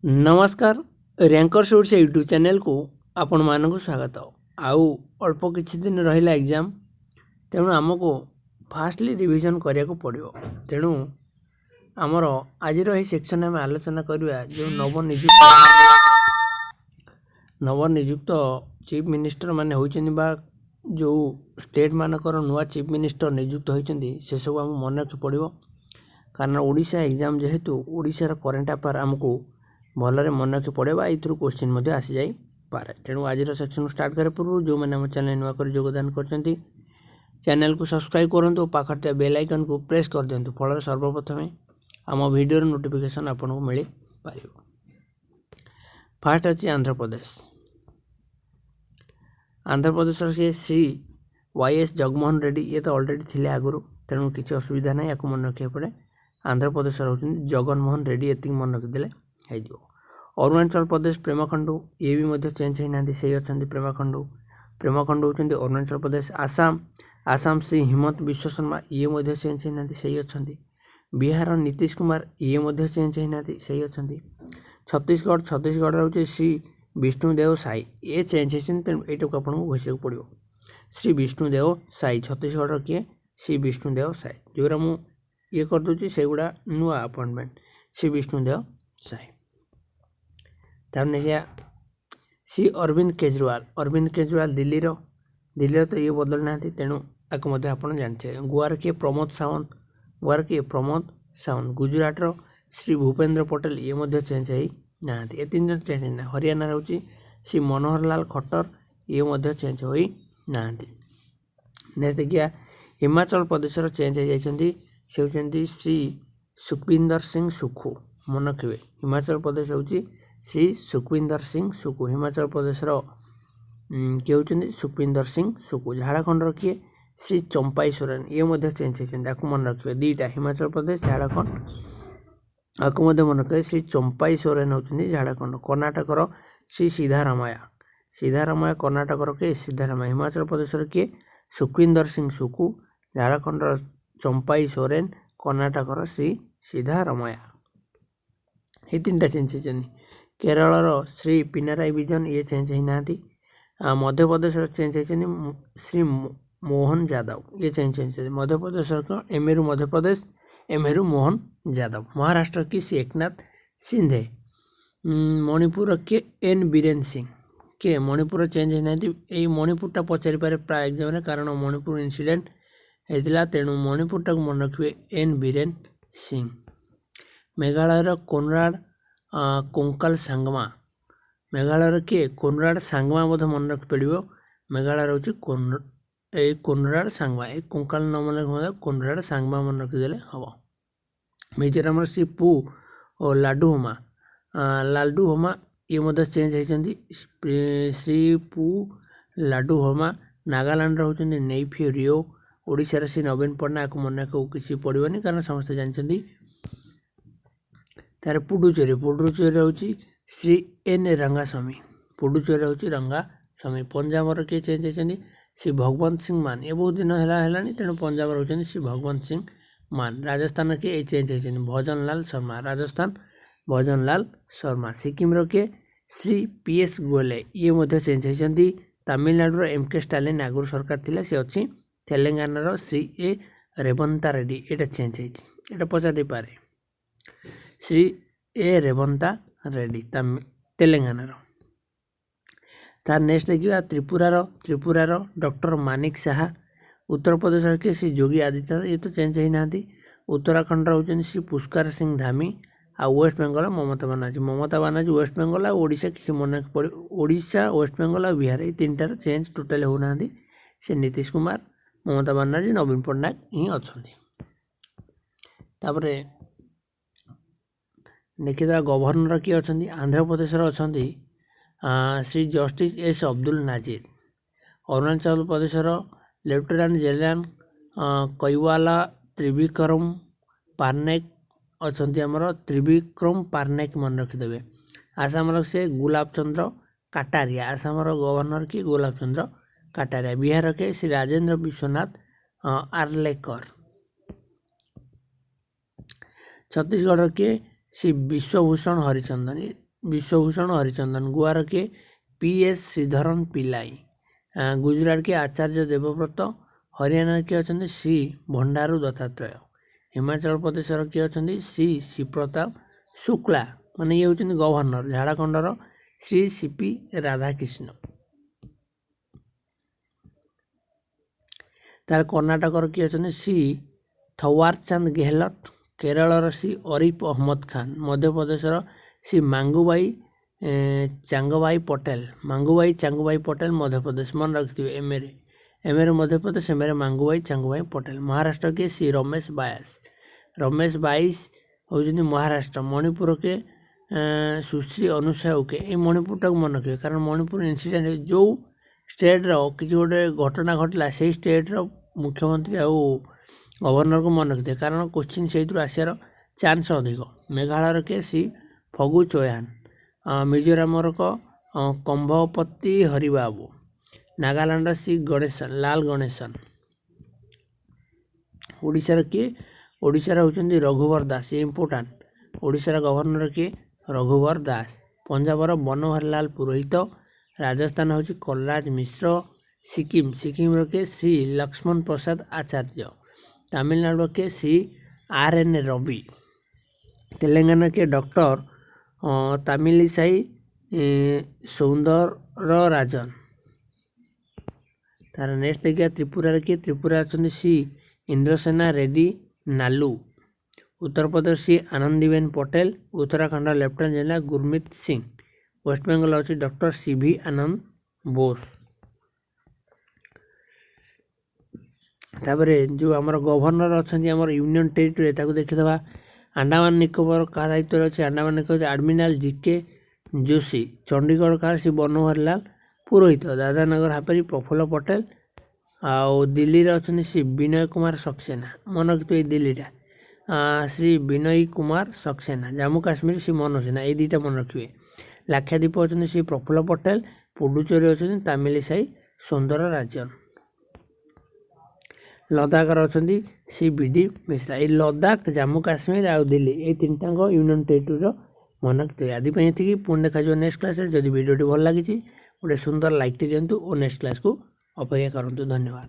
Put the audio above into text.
नमस्कार ranker source YouTube channel को आपण मानक स्वागत। आउ अल्प किछि दिन रहिला एग्जाम तेणु आमको फास्टली रिवीजन करिया को पड़ियो। तेणु आमर आज रही सेक्शन में आलोचना करवा जो नवनियुक्त चीफ मिनिस्टर माने होइछन बा जो स्टेट मानकर नुआ चीफ मिनिस्टर नियुक्त होइछन से सब आम मन रखि पड़ियो। कारण ओडिशा एग्जाम जेहेतु ओडिशार करेंट अफेयर आमको भलरे मन रखि पड़ेगा एथुरु क्वेश्चन आसी जाई पारे। तेणु आज सेक्शन स्टार्ट करे पूर्व जो मैंने आम चैनल नुआ कर योगदान करछंती चैनल को सब्सक्राइब करंतु पाखर बेल आइकन को प्रेस कर दियंतु फल सर्वप्रथमे आम वीडियो नोटिफिकेशन आपको मिल पारिबो। फास्ट अछि आंध्र प्रदेश से श्री वाईएस जगमोहन रेड्डी ये तो ऑलरेडी थिले आगुरु तेणु किसी असुविधा ना या मन रखा पड़े। आंध्र प्रदेश होउछन जगनमोहन रेड्डी एति मन रखिदेले हो। अरुणाचल प्रदेश प्रेमखंडू ये भी चेंज होना से अच्छा प्रेमखंडू होती अरुणाचल प्रदेश। आसाम श्री हिमंत विश्व शर्मा ये चेंज होना से अच्छा। बिहार नीतीश कुमार ये चेंज होना से अच्छा। छत्तीसगढ़ रोचे श्री विष्णुदेव साई ये चेंज होती तेणु यू आपको घोषिया पड़ो। श्री विष्णुदेव साई छत्तीसगढ़ किए श्री विष्णुदेव साई जोरा मु ये करदे से गुड़ा नुआ अपॉइंटमेंट श्री विष्णुदेव साई। तार श्री अरविंद केजरीवाल दिल्ली तो ये बदल ना तेणु आपको जानते। गोवार किए प्रमोद सावंत गुजरात श्री भूपेंद्र पटेल ये चेंज होना ये तीन जन चेंज होना। हरियाणा रोचे श्री मनोहर लाल खट्टर ये चेंज होना। नेक्स्ट देखिए हिमाचल प्रदेश चेंज हो श्री सुखविंदर सिंह सुखू मन रखिए। हिमाचल प्रदेश होची श्री सुखविंदर सिंह सुखू हिमाचल प्रदेश किए होती सुखविंदर सिंह सुखू। झारखंड किए श्री चंपाई सोरेन ये चेंज होती आपको मन रखिए। दीटा हिमाचल प्रदेश झारखंड आपको मन रखिए श्री चंपाई सोरेन होती झारखंड। कर्णाटकर श्री सीधारामया कर्णाटकर किए सीधारामया। हिमाचल प्रदेश किए सुखविंदर सिंह सुखू झारखंड चंपाई सोरेन कर्णाटकर श्री सीधारामया ये तीन टा चेंज होती। केरल श्री पिनाराई विजन ये चेंज होना। मध्य प्रदेश चेंज होती श्री मोहन यादव ये चेंज होती मध्य प्रदेश एमेरू मोहन यादव। महाराष्ट्र की श्री एकनाथ सिंधे। मणिपुर के एन बीरेन सिंह के मणिपुर चेंज होना यही मणिपुरटा पचारि पारे प्राय एग्जाम कारण मणिपुर इनसीडेंट होता तेणु मणिपुरटा मन रखिए एन बीरेन सिंह। मेघालय कोनराड कोंकाल सांगमा मेघालय किए कोनराड सांगमा मन रख पड़ो। मेघालय रोचे कोनराड सांगमा एक कोंकाल न मन कोनराड सांगमा मन रखिदेले हम। मिजोराम श्री पू और लाडू होमा ये चेंज होती श्री पू लाडू होमा। नागालैंड होती नेइफियो रियो। ओडिशा श्री नवीन पट्टनायक मन को किसी पड़ोनी कारण समस्ते जानते। तार पुडुचेरी होची श्री एन रंगास्वामी पुडुचेरी होची रंगास्वामी। पंजाब किए चेंज होती श्री भगवंत सिंह मान ये बहुत दिन है तेणु पंजाब होती श्री भगवंत सिंह मान। राजस्थान किए चेंज होती भजनलाल शर्मा। सिक्किम किए श्री पीएस गोले ये चेंज होती। तमिलनाडु एमके स्टालिन आगुरी सरकार थी सी अच्छी। तेलंगाना श्री ए रेवंता रेड्डी ये चेंज होता पचार पारे श्री ए रेवंता रेड्डी तेलंगाना। तार नेक्स्ट देखिए त्रिपुरार डॉक्टर मानिक साहा। उत्तर प्रदेश के श्री योगी आदित्यनाथ ये तो चेंज होना। उत्तराखंड होती श्री पुष्कर सिंह धामी। आ वेस्ट बेंगल ममता बानार्जी वेस्ट बेंगल ओडिशा किसी मन पड़े। ओडिशा वेस्ट बेंगल और बिहार ये तीन टार चेंज टोटाल होना से नीतीश कुमार ममता बानार्जी नवीन पट्टनायक ही अच्छा। देखिए गवर्नर किए अच्छा आंध्र प्रदेश अच्छा Shri justice S Abdul नाजिर। Arunachal Pradesh lieutenant general कैवाला Trivikram पारनायक अच्छा आमर त्रिविक्रम पारनायक मन रखिदेवे। आसाम से गुलाब चंद्र काटारिया आसाम गवर्नर की गुलाब चंद्र काटारिया। बिहार के श्री राजेंद्र विश्वनाथ आर्लेकर। छत्तीसगढ़ के श्री विश्वभूषण हरिचंदन विश्वभूषण हरिचंदन। गोवार किए PS श्रीधरन पिल्लाई। गुजरात किए आचार्य देवव्रत। हरियाणा किए अच्छा श्री भंडारू दत्तात्रेय। हिमाचल प्रदेश किए अच्छा श्री श्रीप्रताप शुक्ला माने ये होचंदी गवर्नर। झारखंडर श्री CP राधाकृष्ण। तार कर्णाटकर किए अच्छा श्री थवारचंद गेहलट। केरल श्री अरिफ अहमद खान। मध्य प्रदेश श्री मांगुबाई चांगबाई पटेल। मांगुबाई चांगबाई पटेल मध्य प्रदेश मन रखिए MA Madhya Pradesh MA मांगुबाई Changbai Patel. Maharashtra के श्री रमेश बायस। रमेश बाईस होचंदी महाराष्ट्र। मणिपुर के सुश्री अनुसया उके। ये मणिपुर मन रखिए कारण मणिपुर इनसीडेंट जो स्टेट कि गोटे घटना घटला से स्टेट मुख्यमंत्री आउ गवर्नर को मन रखिए कारण क्वेश्चन से आसार चांस अधिक। मेघालय के श्री फगु चौहान। मिजोराम कंभपति हरिबाबू। नागालैंड श्री गणेशन लाल गणेशन। ओडिशार किए ओडिशार होचंदी रघुवर दास। ये इंपोर्टाट ओडिशार गवर्नर किए रघुवर दास। पंजाबर मनोहर लाल पुरोहित। राजस्थान हूँ कलराज मिश्र। सिक्किम के श्री लक्ष्मण प्रसाद आचार्य। तमिलनाडु के श्री RN रवि। तेलंगाना के डॉक्टर तमिलिसाई सौंदर राजन। तार नेक्स्ट देखिए त्रिपुरा के त्रिपुरा अच्छा Shri Indrasena Reddy Nallu. Uttar Pradesh Shri Anandiben Patel. Uttarakhand lieutenant general Gurmeet Singh. West Bengal अच्छी डॉक्टर CV आनंद बोस। तापरे जो आमर गवर्नर अच्छा यूनियन टेरिटोरी देखीदा। अंडमान निकोबर का दायित्व अच्छे अंडमान निकोबर एडमिरल DK जोशी। चंडीगढ़ का श्री मनोहर लाल पुरोहित। दादानगर हापरी प्रफुल्ल पटेल। आउ दिल्ली अच्छा श्री विनय कुमार सक्सेना मन रखिए दिल्लीटा श्री विनय कुमार सक्सेना। जम्मू काश्मीर श्री मनोज सिन्हा ये दुईटा मन रखिए। लाक्षाद्वीप अच्छा श्री प्रफुल्ल पटेल। पुडुचेरी अच्छा तमिलिसाई सौंदर राजन। लद्दाख अच्छा श्री BD मिश्रा। ये लद्दाख जम्मू काश्मीर आउ दिल्ली ये तीनटा यूनियन टेरिटोरी मन रखिए। आदि ये पुणी देखा नेक्स्ट क्लास। जदि वीडियो भल लगी गोटे सुंदर लाइक दिंतु और नेक्स्ट क्लास को अपेक्षा करूँ। धन्यवाद।